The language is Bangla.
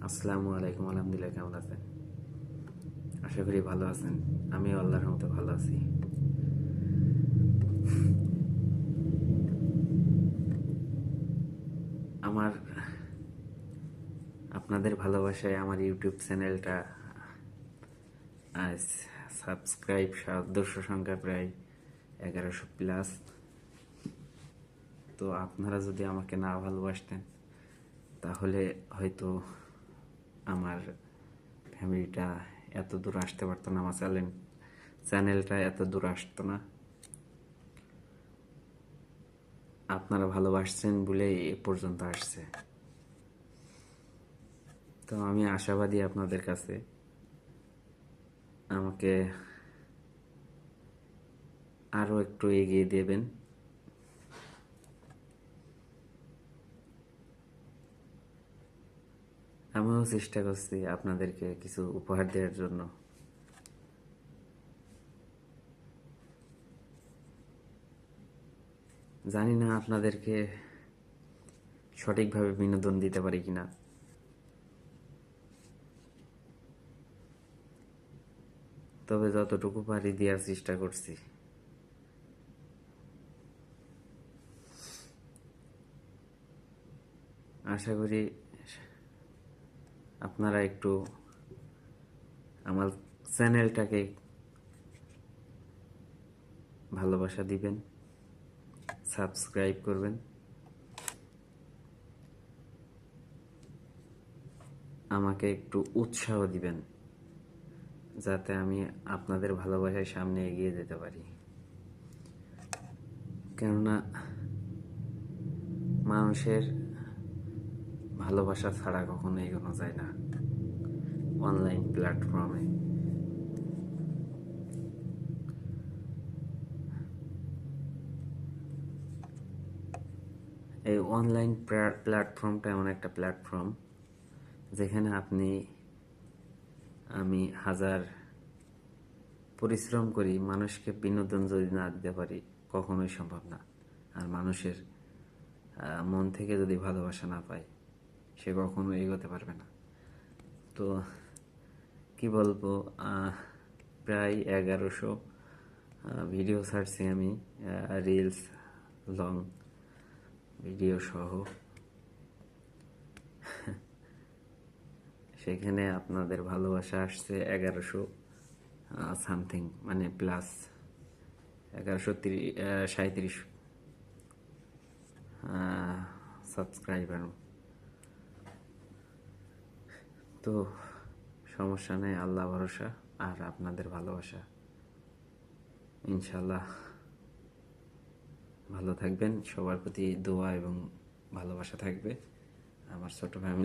আসসালামু আলাইকুম। আলহামদুলিল্লাহ, কেমন আছেন? আশা করি ভালো আছেন। আমি আল্লাহর রহমতে ভালো আছি। আমার আপনাদের ভালোবাসায় আমার ইউটিউব চ্যানেলটা আজ সাবস্ক্রাইব সদস্য সংখ্যা প্রায় 1100+। তো আপনারা যদি আমাকে না ভালোবাসতেন তাহলে হয়তো আমার ফ্যামিলিটা এত দূর আসতে পারতো না, আমার চ্যানেলটা এত দূর আসতো না। আপনারা ভালোবাসছেন বলেই এ পর্যন্ত আসছে। তো আমি আশাবাদী আপনাদের কাছে আমাকে আরও একটু এগিয়ে দেবেন। আমিও চেষ্টা করছি আপনাদেরকে কিছু উপহার দেওয়ার জন্য। জানি না আপনাদেরকে সঠিকভাবে বিনোদন দিতে পারি কিনা, তবে যতটুকু পারি দেওয়ার চেষ্টা করছি। আশা করি আপনারা একটু আমার চ্যানেলটাকে ভালোবাসা দিবেন, সাবস্ক্রাইব করবেন, আমাকে একটু উৎসাহ দিবেন যাতে আমি আপনাদের ভালোবাসায় সামনে এগিয়ে যেতে পারি। কেননা মানুষের ভালোবাসা ছাড়া কখনো এগোনো যায় না অনলাইন প্ল্যাটফর্মে। এই অনলাইন প্ল্যাটফর্মটা এমন একটা প্ল্যাটফর্ম যেখানে আমি হাজার পরিশ্রম করি, মানুষকে বিনোদন যদি না দিতে পারি কখনোই সম্ভব না। আর মানুষের মন থেকে যদি ভালোবাসা না পায় সে কখনো এগোতে পারবে না। তো কি বলবো, প্রায় 1100 ভিডিও ছাড়ছি আমি, রিলস, লং ভিডিও সহ। সেখানে আপনাদের ভালোবাসা আসছে 1100 সামথিং, মানে প্লাস 1137 সাবস্ক্রাইবার। তো সমস্যা নেই, আল্লাহ ভরসা আর আপনাদের ভালোবাসা। ইনশাল্লাহ ভালো থাকবেন, সবার প্রতি দোয়া এবং ভালোবাসা থাকবে। আমার ছোট ফ্যামিলি